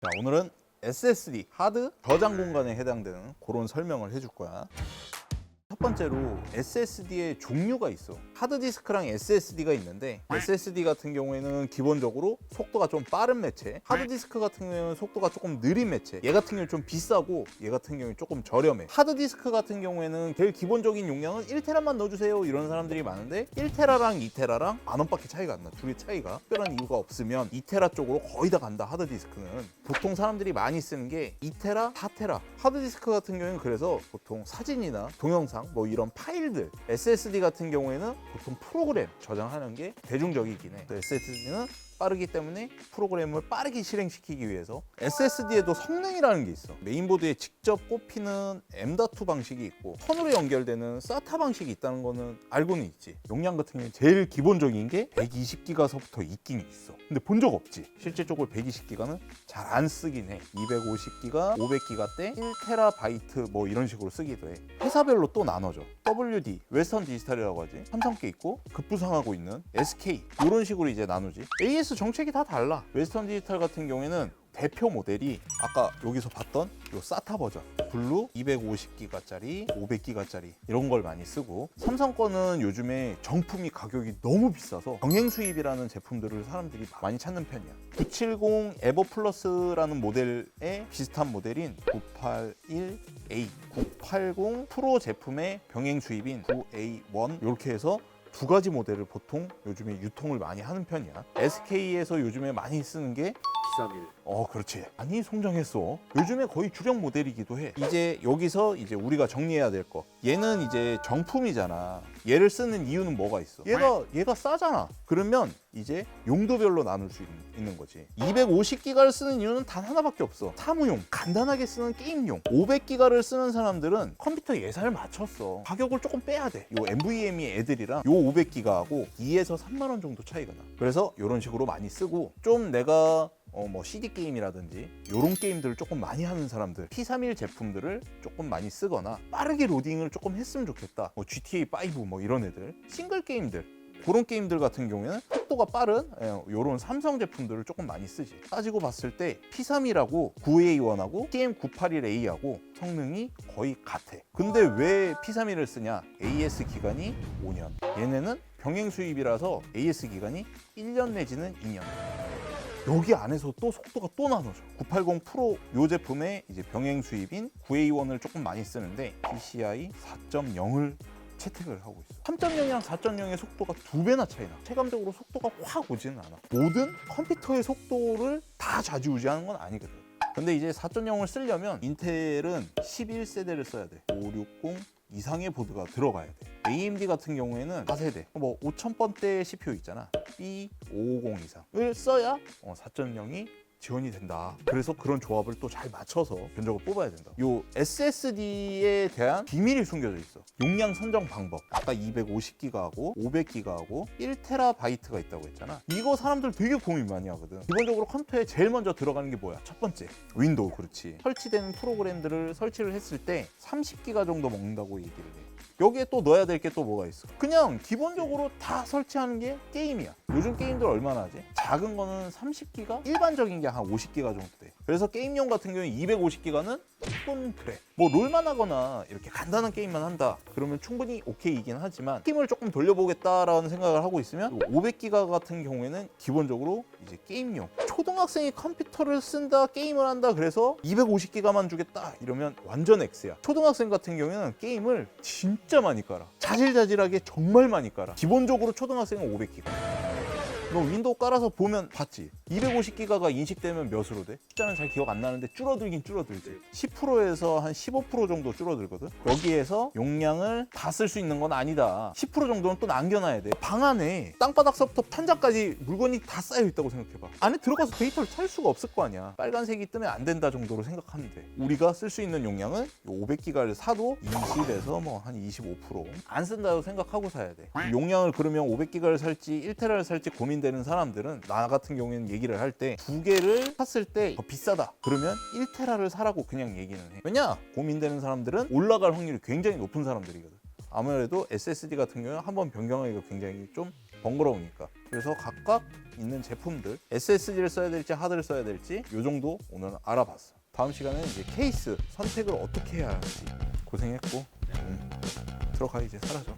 자, 오늘은 SSD, 하드 저장 공간에 해당되는 그런 설명을 해줄 거야. 첫 번째로 SSD의 종류가 있어. 하드디스크랑 SSD가 있는데 SSD 같은 경우에는 기본적으로 속도가 좀 빠른 매체, 하드디스크 같은 경우에는 속도가 조금 느린 매체. 얘 같은 경우는 좀 비싸고 얘 같은 경우는 조금 저렴해. 하드디스크 같은 경우에는 제일 기본적인 용량은 1테라만 넣어주세요 이런 사람들이 많은데 1테라랑 2테라랑 만 원밖에 차이가 안 나. 둘의 차이가 특별한 이유가 없으면 2테라 쪽으로 거의 다 간다. 하드디스크는 보통 사람들이 많이 쓰는 게 2테라, 4테라. 하드디스크 같은 경우에는 그래서 보통 사진이나 동영상 뭐 이런 파일들, SSD 같은 경우에는 보통 프로그램 저장하는 게 대중적이긴 해. SSD는 빠르기 때문에 프로그램을 빠르게 실행시키기 위해서 SSD에도 성능이라는 게 있어. 메인보드에 직접 꼽히는 M.2 방식이 있고 선으로 연결되는 SATA 방식이 있다는 거는 알고는 있지. 용량 같은 경우는 제일 기본적인 게 120기가서부터 있긴 있어. 근데 본 적 없지. 실질적으로 120기가는 잘 안 쓰긴 해. 250기가, 500기가 대 1테라바이트 뭐 이런 식으로 쓰기도 해. 회사별로 또 나눠져. WD, 웨스턴 디지털이라고 하지. 삼성 게 있고 급부상하고 있는 SK 이런 식으로 이제 나누지. AS 정책이 다 달라. 웨스턴 디지털 같은 경우에는 대표 모델이 아까 여기서 봤던 요 SATA 버전 블루 250기가짜리 500기가짜리 이런 걸 많이 쓰고, 삼성 거는 요즘에 정품이 가격이 너무 비싸서 병행 수입이라는 제품들을 사람들이 많이 찾는 편이야. 970 에버 플러스라는 모델의 비슷한 모델인 981A, 980 프로 제품의 병행 수입인 9A1 이렇게 해서 두 가지 모델을 보통 요즘에 유통을 많이 하는 편이야. SK에서 요즘에 많이 쓰는 게 231. 그렇지. 많이 성장했어. 요즘에 거의 주력 모델이기도 해. 이제 여기서 이제 우리가 정리해야 될 거. 얘는 이제 정품이잖아. 얘를 쓰는 이유는 뭐가 있어? 얘가 싸잖아. 그러면 이제 용도별로 나눌 수 있는 거지. 250기가를 쓰는 이유는 단 하나밖에 없어. 사무용, 간단하게 쓰는 게임용. 500기가를 쓰는 사람들은 컴퓨터 예산을 맞췄어. 가격을 조금 빼야 돼. 요 NVMe 애들이랑 요 500기가하고 2에서 3만 원 정도 차이가 나. 그래서 이런 식으로 많이 쓰고, 좀 내가 뭐 CD 게임이라든지 이런 게임들을 조금 많이 하는 사람들, P31 제품들을 조금 많이 쓰거나 빠르게 로딩을 조금 했으면 좋겠다. 뭐 GTA5 뭐 이런 애들, 싱글 게임들, 그런 게임들 같은 경우에는 속도가 빠른 이런 삼성 제품들을 조금 많이 쓰지. 따지고 봤을 때 P31하고 9A1하고 TM981A하고 성능이 거의 같아. 근데 왜 P31을 쓰냐? AS 기간이 5년. 얘네는 병행 수입이라서 AS 기간이 1년 내지는 2년. 여기 안에서 또 속도가 또 나눠져. 980 프로 요 제품의 이제 병행 수입인 9A1을 조금 많이 쓰는데 PCI 4.0을 채택을 하고 있어. 3.0이랑 4.0의 속도가 2배나 차이나. 체감적으로 속도가 확 오지는 않아. 모든 컴퓨터의 속도를 다 좌지우지하는 건 아니거든. 근데 이제 4.0을 쓰려면 인텔은 11세대를 써야 돼. 560 이상의 보드가 들어가야 돼. AMD 같은 경우에는 4세대, 뭐 5000번대 CPU 있잖아. B550 이상을 써야 4.0이 지원이 된다. 그래서 그런 조합을 또 잘 맞춰서 견적을 뽑아야 된다. 요 SSD에 대한 비밀이 숨겨져 있어. 용량 선정 방법. 아까 250기가하고 500기가하고 1테라바이트가 있다고 했잖아. 이거 사람들 되게 고민 많이 하거든. 기본적으로 컴퓨터에 제일 먼저 들어가는 게 뭐야? 첫 번째, 윈도우. 그렇지. 설치된 프로그램들을 설치를 했을 때 30기가 정도 먹는다고 얘기를 해. 여기에 또 넣어야 될 게 또 뭐가 있어? 그냥 기본적으로 다 설치하는 게 게임이야. 요즘 게임들 얼마나 하지? 작은 거는 30기가? 일반적인 게 한 50기가 정도 돼. 그래서 게임용 같은 경우에 250기가는 조금 그래. 뭐 롤만 하거나 이렇게 간단한 게임만 한다 그러면 충분히 오케이이긴 하지만 힘을 조금 돌려보겠다라는 생각을 하고 있으면 500기가 같은 경우에는 기본적으로 이제 게임용. 초등학생이 컴퓨터를 쓴다, 게임을 한다 그래서 250기가만 주겠다 이러면 완전 X야. 초등학생 같은 경우에는 게임을 진짜 많이 깔아. 자질자질하게 정말 많이 깔아. 기본적으로 초등학생은 500기가. 너 윈도우 깔아서 보면 봤지? 250기가가 인식되면 몇으로 돼? 숫자는 잘 기억 안 나는데 줄어들긴 줄어들지. 10%에서 한 15% 정도 줄어들거든? 여기에서 용량을 다 쓸 수 있는 건 아니다. 10% 정도는 또 남겨놔야 돼. 방 안에 땅바닥서부터 판자까지 물건이 다 쌓여 있다고 생각해봐. 안에 들어가서 데이터를 찾을 수가 없을 거 아니야. 빨간색이 뜨면 안 된다 정도로 생각하면 돼. 우리가 쓸 수 있는 용량은 500기가를 사도 20에서 뭐 한 25%안 쓴다고 생각하고 사야 돼. 용량을 그러면 500기가를 살지 1테라를 살지 고민되는 사람들은, 나 같은 경우에는 얘기를 할 때 두 개를 샀을 때 더 비싸다 그러면 1테라를 사라고 그냥 얘기는 해. 왜냐? 고민되는 사람들은 올라갈 확률이 굉장히 높은 사람들이거든. 아무래도 SSD 같은 경우는 한번 변경하기가 굉장히 좀 번거로우니까. 그래서 각각 있는 제품들 SSD를 써야 될지 하드를 써야 될지 요 정도 오늘 알아봤어. 다음 시간에는 이제 케이스 선택을 어떻게 해야 하는지 고생했고 들어가 이제 사라져.